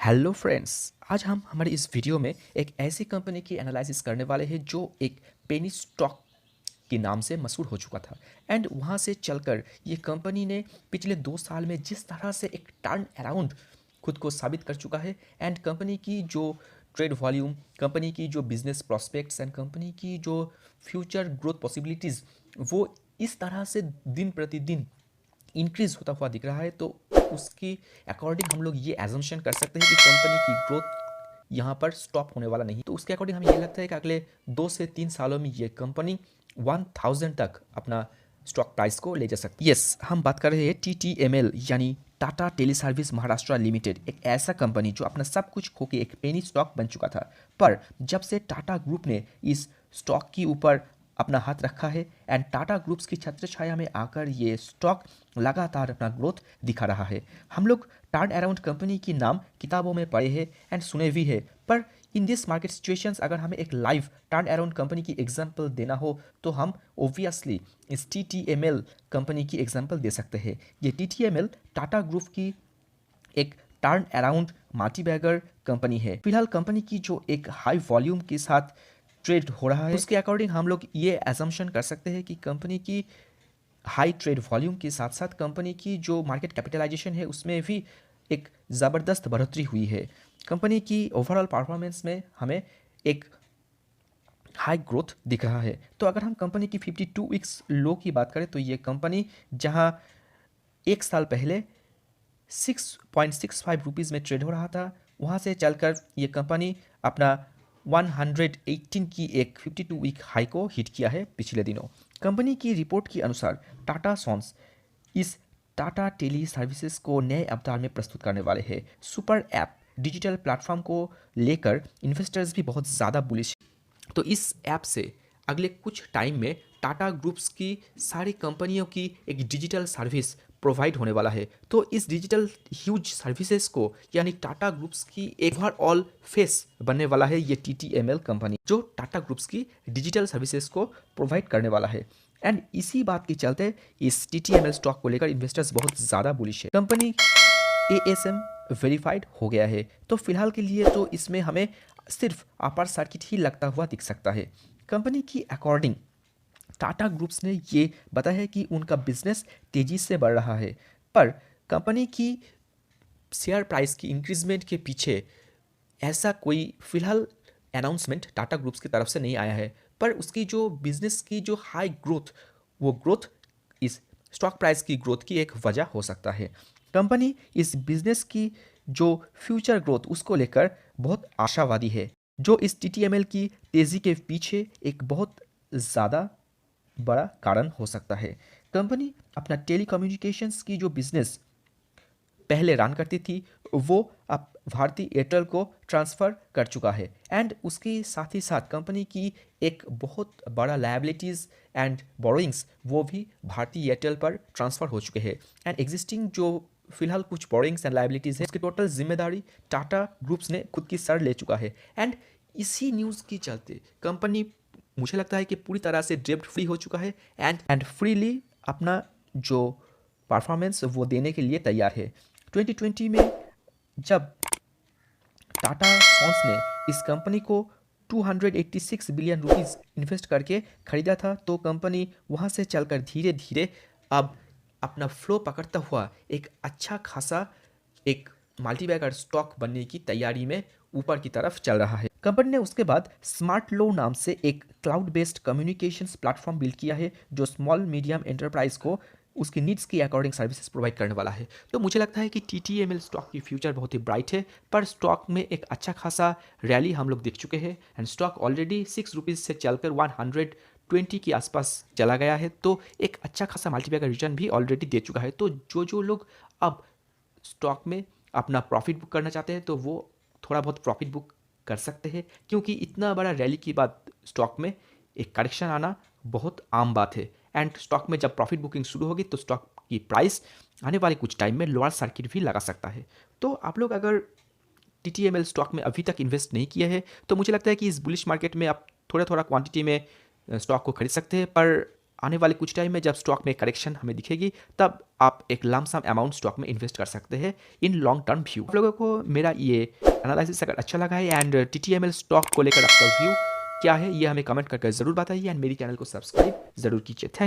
Hello friends, आज हम हमारी इस वीडियो में एक ऐसी कंपनी की एनालिसिस करने वाले हैं जो एक पेनी स्टॉक के नाम से मशहूर हो चुका था। एंड वहाँ से चलकर ये कंपनी ने पिछले 2 साल में जिस तरह से एक टर्न अराउंड खुद को साबित कर चुका है। एंड कंपनी की जो ट्रेड वॉल्यूम, कंपनी की जो बिजनेस प्रॉस्पेक्ट्स एंड कंपनी की जो फ्यूचर ग्रोथ पॉसिबिलिटीज़, वो इस तरह से दिन प्रतिदिन इंक्रीज होता हुआ दिख रहा है। तो उसकी अकॉर्डिंग हम लोग ये एजम्पशन कर सकते हैं कि कंपनी की ग्रोथ यहाँ पर स्टॉप होने वाला नहीं। तो उसके अकॉर्डिंग हमें ये लगता है कि अगले 2 से 3 सालों में ये कंपनी 1000 तक अपना स्टॉक प्राइस को ले जा सकती है। यस, हम बात कर रहे हैं TTML यानी Tata tele service Maharashtra limited, एक ऐसा कंपनी जो अपना सब कुछ खो के एक पेनी स्टॉक बन चुका था। पर जब से टाटा ग्रुप ने इस स्टॉक के ऊपर अपना हाथ रखा है एंड टाटा ग्रुप्स की छत्र छाया में आकर ये स्टॉक लगातार अपना ग्रोथ दिखा रहा है। हम लोग टर्न अराउंड कंपनी की नाम किताबों में पढ़े हैं एंड सुने भी है, पर इन दिस मार्केट सिचुएशंस अगर हमें एक लाइव टर्न अराउंड कंपनी की एग्जांपल देना हो तो हम ओब्वियसली इस TTML कंपनी की एग्जांपल दे सकते हैं। ये TTML टाटा ग्रुप की एक टर्न अराउंड मल्टीबैगर कंपनी है। फिलहाल कंपनी की जो एक हाई वॉल्यूम के साथ ट्रेड हो रहा है, उसके अकॉर्डिंग हम लोग ये एजम्पशन कर सकते हैं कि कंपनी की हाई ट्रेड वॉल्यूम के साथ साथ कंपनी की जो मार्केट कैपिटलाइजेशन है उसमें भी एक ज़बरदस्त बढ़ोतरी हुई है। कंपनी की ओवरऑल परफॉर्मेंस में हमें एक हाई ग्रोथ दिख रहा है। तो अगर हम कंपनी की 52 वीक्स लो की बात करें तो ये कंपनी जहां एक साल पहले 6.65 रुपीज़ में ट्रेड हो रहा था, वहाँ से चलकर ये कंपनी अपना 118 की एक 52 वीक हाई को हिट किया है पिछले दिनों। कंपनी की रिपोर्ट के अनुसार टाटा सॉन्स इस टाटा टेली सर्विसेज को नए अवतार में प्रस्तुत करने वाले हैं। सुपर ऐप डिजिटल प्लेटफॉर्म को लेकर इन्वेस्टर्स भी बहुत ज़्यादा बुलिश। तो इस ऐप से अगले कुछ टाइम में टाटा ग्रुप्स की सारी कंपनियों की एक डिजिटल सर्विस प्रोवाइड होने वाला है। तो इस डिजिटल ह्यूज सर्विसेज को यानी टाटा ग्रुप्स की एक ओवरऑल फेस बनने वाला है ये TTML कंपनी, जो टाटा ग्रुप्स की डिजिटल सर्विसेज को प्रोवाइड करने वाला है। एंड इसी बात के चलते इस TTML स्टॉक को लेकर इन्वेस्टर्स बहुत ज़्यादा बुलिश है। कंपनी ASM वेरीफाइड हो गया है, तो फिलहाल के लिए तो इसमें हमें सिर्फ अपर सर्किट ही लगता हुआ दिख सकता है। कंपनी की अकॉर्डिंग टाटा ग्रुप्स ने ये बताया है कि उनका बिजनेस तेजी से बढ़ रहा है, पर कंपनी की शेयर प्राइस की इंक्रीजमेंट के पीछे ऐसा कोई फिलहाल अनाउंसमेंट टाटा ग्रुप्स की तरफ से नहीं आया है। पर उसकी जो बिजनेस की जो हाई ग्रोथ, वो ग्रोथ इस स्टॉक प्राइस की ग्रोथ की एक वजह हो सकता है। कंपनी इस बिजनेस की जो फ्यूचर ग्रोथ उसको लेकर बहुत आशावादी है, जो इस TTML की तेज़ी के पीछे एक बहुत ज़्यादा बड़ा कारण हो सकता है। कंपनी अपना टेलीकम्युनिकेशंस की जो बिजनेस पहले रन करती थी वो अब भारती एयरटेल को ट्रांसफ़र कर चुका है। एंड उसके साथ ही साथ कंपनी की एक बहुत बड़ा लायबिलिटीज़ एंड बोरोइंग्स वो भी भारती एयरटेल पर ट्रांसफ़र हो चुके हैं। एंड एग्जिस्टिंग जो फिलहाल कुछ बोरोइंग्स एंड लायबिलिटीज़ है उसकी टोटल जिम्मेदारी टाटा ग्रुप्स ने खुद की सर ले चुका है। एंड इसी न्यूज़ के चलते कंपनी, मुझे लगता है कि पूरी तरह से डेब्ट फ्री हो चुका है एंड फ्रीली अपना जो परफॉर्मेंस वो देने के लिए तैयार है। 2020 में जब टाटा सॉन्स ने इस कंपनी को 286 बिलियन रुपीस इन्वेस्ट करके खरीदा था, तो कंपनी वहाँ से चलकर धीरे धीरे अब अपना फ्लो पकड़ता हुआ एक अच्छा खासा एक मल्टीबैगर स्टॉक बनने की तैयारी में ऊपर की तरफ चल रहा है। कंपनी ने उसके बाद स्मार्ट लो नाम से एक cloud based communications platform build किया है, जो स्मॉल मीडियम एंटरप्राइज को उसकी नीड्स के अकॉर्डिंग सर्विसेज प्रोवाइड करने वाला है। तो मुझे लगता है कि TTML स्टॉक की फ्यूचर बहुत ही ब्राइट है, पर स्टॉक में एक अच्छा खासा रैली हम लोग देख चुके हैं एंड स्टॉक ऑलरेडी 6 रुपीज़ से चलकर 120 के आसपास चला गया है। तो एक अच्छा खासा मल्टीबैगर रिटर्न भी ऑलरेडी दे चुका है। तो जो लोग अब स्टॉक में अपना प्रॉफिट बुक करना चाहते हैं तो वो थोड़ा बहुत प्रॉफिट बुक कर सकते हैं, क्योंकि इतना बड़ा रैली के बाद स्टॉक में एक करेक्शन आना बहुत आम बात है। एंड स्टॉक में जब प्रॉफिट बुकिंग शुरू होगी तो स्टॉक की प्राइस आने वाले कुछ टाइम में लोअर सर्किट भी लगा सकता है। तो आप लोग अगर TTML स्टॉक में अभी तक इन्वेस्ट नहीं किया है तो मुझे लगता है कि इस बुलिश मार्केट में आप थोड़ा थोड़ा क्वांटिटी में स्टॉक को खरीद सकते हैं, पर आने वाले कुछ टाइम में जब स्टॉक में करेक्शन हमें दिखेगी तब आप एक लमसम अमाउंट स्टॉक में इन्वेस्ट कर सकते हैं इन लॉन्ग टर्म व्यू। आप लोगों को मेरा ये एनालिसिस अगर अच्छा लगा है एंड TTML स्टॉक को लेकर आपका व्यू क्या है ये हमें कमेंट करके ज़रूर बताइए एंड मेरी चैनल को सब्सक्राइब ज़रूर कीजिए। थैंक